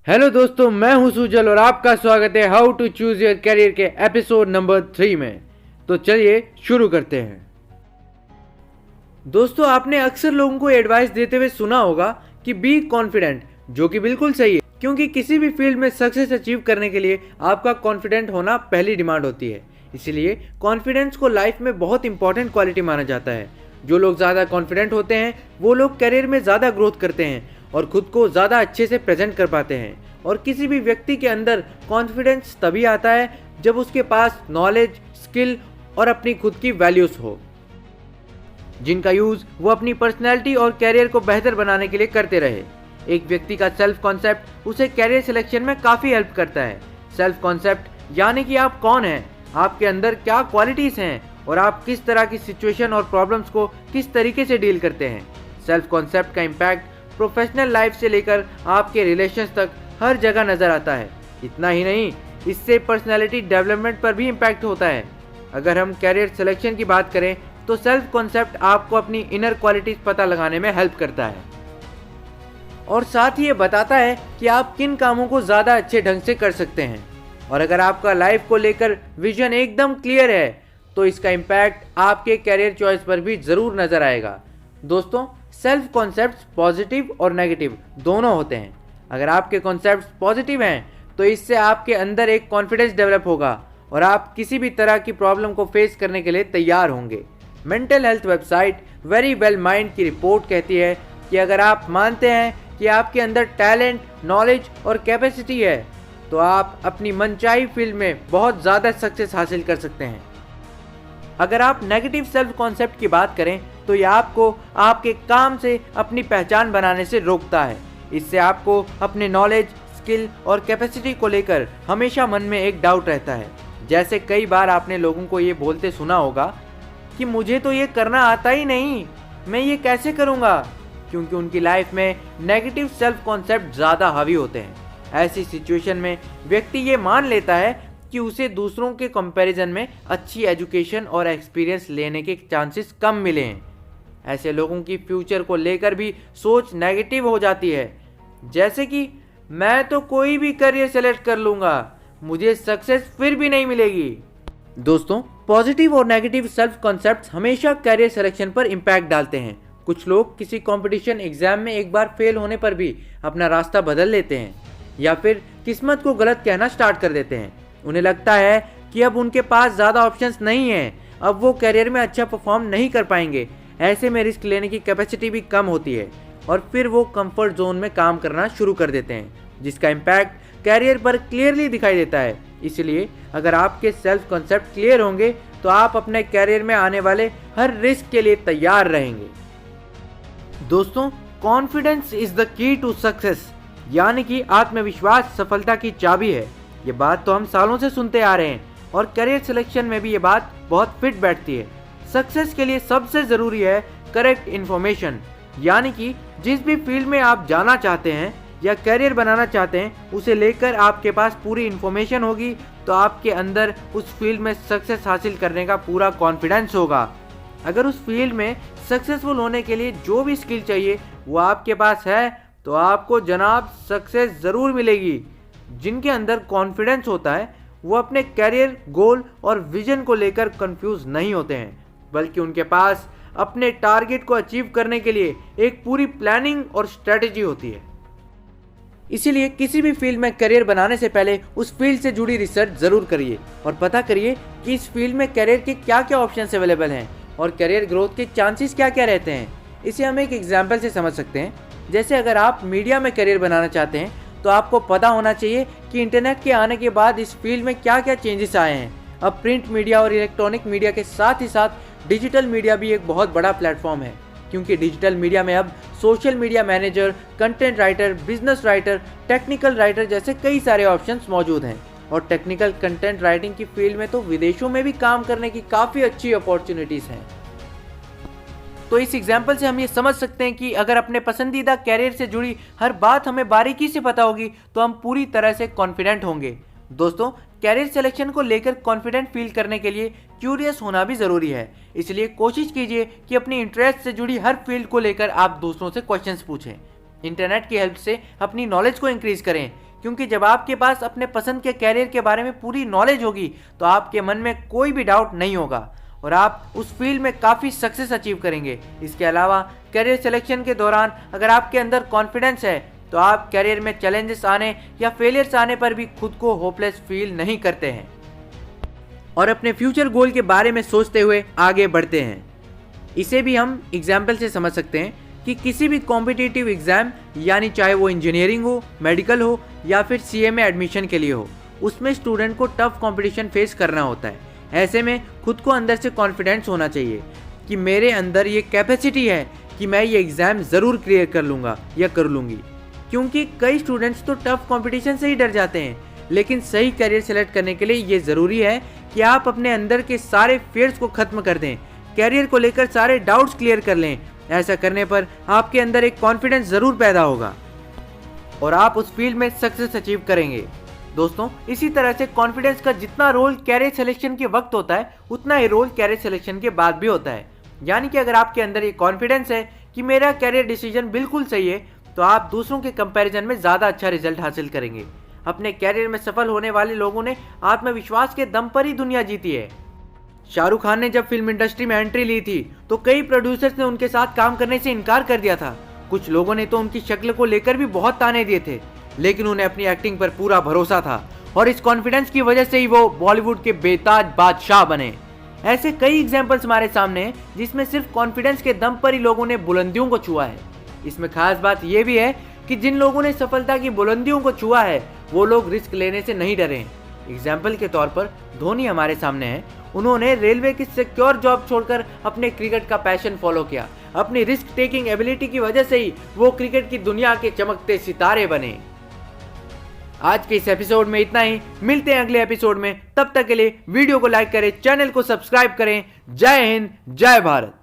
Hello दोस्तों, मैं हूं सुजल और आपका स्वागत है how to choose your career के एपिसोड नंबर 3 में। तो चलिए शुरू करते हैं। दोस्तों, आपने अक्सर लोगों को एडवाइस देते हुए सुना होगा कि बी कॉन्फिडेंट, जो कि बिल्कुल सही है, क्योंकि किसी भी फील्ड में सक्सेस अचीव करने के लिए आपका कॉन्फिडेंट होना पहली डिमांड होती है। इसलिए कॉन्फिडेंस को लाइफ में बहुत इंपॉर्टेंट क्वालिटी माना जाता है। जो लोग ज़्यादा कॉन्फिडेंट होते हैं वो लोग करियर में ज़्यादा ग्रोथ करते हैं और खुद को ज़्यादा अच्छे से प्रेजेंट कर पाते हैं। और किसी भी व्यक्ति के अंदर कॉन्फिडेंस तभी आता है जब उसके पास नॉलेज, स्किल और अपनी खुद की वैल्यूज़ हो, जिनका यूज़ वो अपनी पर्सनैलिटी और कैरियर को बेहतर बनाने के लिए करते रहे। एक व्यक्ति का सेल्फ कॉन्सेप्ट उसे कैरियर सिलेक्शन में काफ़ी हेल्प करता है। सेल्फ कॉन्सेप्ट यानी कि आप कौन हैं, आपके अंदर क्या क्वालिटीज़ हैं और आप किस तरह की सिचुएशन और प्रॉब्लम्स को किस तरीके से डील करते हैं। सेल्फ कॉन्सेप्ट का इम्पैक्ट प्रोफेशनल लाइफ से लेकर आपके रिलेशंस तक हर जगह नज़र आता है। इतना ही नहीं, इससे पर्सनैलिटी डेवलपमेंट पर भी इम्पैक्ट होता है। अगर हम कैरियर सिलेक्शन की बात करें तो सेल्फ कॉन्सेप्ट आपको अपनी इनर क्वालिटीज़ पता लगाने में हेल्प करता है और साथ ही ये बताता है कि आप किन कामों को ज़्यादा अच्छे ढंग से कर सकते हैं। और अगर आपका लाइफ को लेकर विजन एकदम क्लियर है तो इसका इम्पैक्ट आपके कैरियर चॉइस पर भी ज़रूर नज़र आएगा। दोस्तों, सेल्फ कॉन्सेप्ट्स पॉजिटिव और नेगेटिव दोनों होते हैं। अगर आपके कॉन्सेप्ट्स पॉजिटिव हैं तो इससे आपके अंदर एक कॉन्फिडेंस डेवलप होगा और आप किसी भी तरह की प्रॉब्लम को फेस करने के लिए तैयार होंगे। Mental health website very well mind की रिपोर्ट कहती है कि अगर आप मानते हैं कि आपके अंदर टैलेंट, नॉलेज और कैपेसिटी है तो आप अपनी मनचाही फील्ड में बहुत ज़्यादा सक्सेस हासिल कर सकते हैं। अगर आप नेगेटिव सेल्फ कॉन्सेप्ट की बात करें तो यह आपको आपके काम से अपनी पहचान बनाने से रोकता है। इससे आपको अपने नॉलेज, स्किल और कैपेसिटी को लेकर हमेशा मन में एक डाउट रहता है। जैसे कई बार आपने लोगों को ये बोलते सुना होगा कि मुझे तो ये करना आता ही नहीं, मैं ये कैसे करूँगा, क्योंकि उनकी लाइफ में नेगेटिव सेल्फ कॉन्सेप्ट ज़्यादा हावी होते हैं। ऐसी सिचुएशन में व्यक्ति ये मान लेता है कि उसे दूसरों के कंपैरिजन में अच्छी एजुकेशन और एक्सपीरियंस लेने के चांसेस कम मिले हैं। ऐसे लोगों की फ्यूचर को लेकर भी सोच नेगेटिव हो जाती है, जैसे कि मैं तो कोई भी करियर सेलेक्ट कर लूँगा, मुझे सक्सेस फिर भी नहीं मिलेगी। दोस्तों, पॉजिटिव और नेगेटिव सेल्फ कॉन्सेप्ट्स हमेशा कैरियर सिलेक्शन पर इम्पैक्ट डालते हैं। कुछ लोग किसी कंपटीशन एग्जाम में एक बार फेल होने पर भी अपना रास्ता बदल लेते हैं या फिर किस्मत को गलत कहना स्टार्ट कर देते हैं। उन्हें लगता है कि अब उनके पास ज़्यादा ऑप्शंस नहीं हैं, अब वो कैरियर में अच्छा परफॉर्म नहीं कर पाएंगे। ऐसे में रिस्क लेने की कैपेसिटी भी कम होती है और फिर वो कंफर्ट जोन में काम करना शुरू कर देते हैं, जिसका इम्पैक्ट कैरियर पर क्लियरली दिखाई देता है। इसलिए अगर आपके सेल्फ कॉन्सेप्ट क्लियर होंगे तो आप अपने कैरियर में आने वाले हर रिस्क के लिए तैयार रहेंगे। दोस्तों, confidence is the key to success, यानी कि आत्मविश्वास सफलता की चाबी है। ये बात तो हम सालों से सुनते आ रहे हैं और करियर सिलेक्शन में भी ये बात बहुत फिट बैठती है। सक्सेस के लिए सबसे ज़रूरी है करेक्ट इन्फॉर्मेशन, यानी कि जिस भी फील्ड में आप जाना चाहते हैं या करियर बनाना चाहते हैं उसे लेकर आपके पास पूरी इन्फॉर्मेशन होगी तो आपके अंदर उस फील्ड में सक्सेस हासिल करने का पूरा कॉन्फिडेंस होगा। अगर उस फील्ड में सक्सेसफुल होने के लिए जो भी स्किल चाहिए वो आपके पास है तो आपको जनाब सक्सेस ज़रूर मिलेगी। जिनके अंदर कॉन्फिडेंस होता है वो अपने कैरियर गोल और विजन को लेकर कंफ्यूज नहीं होते हैं, बल्कि उनके पास अपने टारगेट को अचीव करने के लिए एक पूरी प्लानिंग और स्ट्रेटेजी होती है। इसीलिए किसी भी फील्ड में करियर बनाने से पहले उस फील्ड से जुड़ी रिसर्च ज़रूर करिए और पता करिए कि इस फील्ड में करियर के क्या क्या ऑप्शंस अवेलेबल हैं और करियर ग्रोथ के चांसेस क्या क्या रहते हैं। इसे हम एक एग्जाम्पल से समझ सकते हैं। जैसे अगर आप मीडिया में करियर बनाना चाहते हैं तो आपको पता होना चाहिए कि इंटरनेट के आने के बाद इस फील्ड में क्या क्या चेंजेस आए हैं। अब प्रिंट मीडिया और इलेक्ट्रॉनिक मीडिया के साथ ही साथ डिजिटल मीडिया भी एक बहुत बड़ा प्लेटफॉर्म है, क्योंकि डिजिटल मीडिया में अब social media manager, content writer, business writer, technical writer जैसे कई सारे ऑप्शंस मौजूद हैं। और टेक्निकल कंटेंट राइटिंग की फील्ड में तो विदेशों में भी काम करने की काफ़ी अच्छी अपॉर्चुनिटीज़ हैं। तो इस एग्जाम्पल से हम ये समझ सकते हैं कि अगर अपने पसंदीदा कैरियर से जुड़ी हर बात हमें बारीकी से पता होगी तो हम पूरी तरह से कॉन्फिडेंट होंगे। दोस्तों, कैरियर सिलेक्शन को लेकर कॉन्फिडेंट फील करने के लिए क्यूरियस होना भी ज़रूरी है। इसलिए कोशिश कीजिए कि अपनी इंटरेस्ट से जुड़ी हर फील्ड को लेकर आप दूसरों से क्वेश्चंस पूछें। इंटरनेट की हेल्प से अपनी नॉलेज को इंक्रीज करें, क्योंकि जब आपके पास अपने पसंद के कैरियर के बारे में पूरी नॉलेज होगी तो आपके मन में कोई भी डाउट नहीं होगा और आप उस फील्ड में काफ़ी सक्सेस अचीव करेंगे। इसके अलावा कैरियर सिलेक्शन के दौरान अगर आपके अंदर कॉन्फिडेंस है तो आप कैरियर में चैलेंजेस आने या फेलियर्स आने पर भी खुद को होपलेस फील नहीं करते हैं और अपने फ्यूचर गोल के बारे में सोचते हुए आगे बढ़ते हैं। इसे भी हम एग्जाम्पल से समझ सकते हैं कि किसी भी कॉम्पिटिटिव एग्जाम यानी चाहे वो इंजीनियरिंग हो, मेडिकल हो या फिर सीए में एडमिशन के लिए हो, उसमें स्टूडेंट को टफ कंपटीशन फेस करना होता है। ऐसे में खुद को अंदर से कॉन्फिडेंस होना चाहिए कि मेरे अंदर ये कैपेसिटी है कि मैं ये एग्ज़ाम ज़रूर क्लियर कर लूँगा या कर लूँगी। क्योंकि कई स्टूडेंट्स तो टफ कंपटीशन से ही डर जाते हैं, लेकिन सही करियर सेलेक्ट करने के लिए ये ज़रूरी है कि आप अपने अंदर के सारे फियर्स को ख़त्म कर दें, कैरियर को लेकर सारे डाउट्स क्लियर कर लें। ऐसा करने पर आपके अंदर एक कॉन्फिडेंस ज़रूर पैदा होगा और आप उस फील्ड में सक्सेस अचीव करेंगे। दोस्तों, इसी तरह से कॉन्फिडेंस का जितना रोल कैरियर सिलेक्शन के वक्त होता है उतना ही रोल कैरियर सिलेक्शन के बाद भी होता है। यानी कि अगर आपके अंदर ये कॉन्फिडेंस है कि मेरा कैरियर डिसीजन बिल्कुल सही है तो आप दूसरों के कंपैरिजन में ज़्यादा अच्छा रिजल्ट हासिल करेंगे। अपने कैरियर में सफल होने वाले लोगों ने आत्मविश्वास के दम पर ही दुनिया जीती है। शाहरुख खान ने जब फिल्म इंडस्ट्री में एंट्री ली थी तो कई प्रोड्यूसर्स ने उनके साथ काम करने से इनकार कर दिया था। कुछ लोगों ने तो उनकी शक्ल को लेकर भी बहुत ताने दिए थे, लेकिन उन्हें अपनी एक्टिंग पर पूरा भरोसा था और इस कॉन्फिडेंस की वजह से ही वो बॉलीवुड के बेताज बादशाह बने। ऐसे कई एग्जाम्पल्स हमारे सामने हैं जिसमें सिर्फ कॉन्फिडेंस के दम पर ही लोगों ने बुलंदियों को छुआ है। इसमें खास बात यह भी है कि जिन लोगों ने सफलता की बुलंदियों को छुआ है वो लोग रिस्क लेने से नहीं डरे। एग्जाम्पल के तौर पर धोनी हमारे सामने है। उन्होंने रेलवे की सिक्योर जॉब छोड़कर अपने क्रिकेट का पैशन फॉलो किया। अपनी रिस्क टेकिंग एबिलिटी की वजह से ही वो क्रिकेट की दुनिया के चमकते सितारे बने। आज के इस एपिसोड में इतना ही। मिलते हैं अगले एपिसोड में। तब तक के लिए वीडियो को लाइक करें, चैनल को सब्सक्राइब करें। जय हिंद, जय भारत।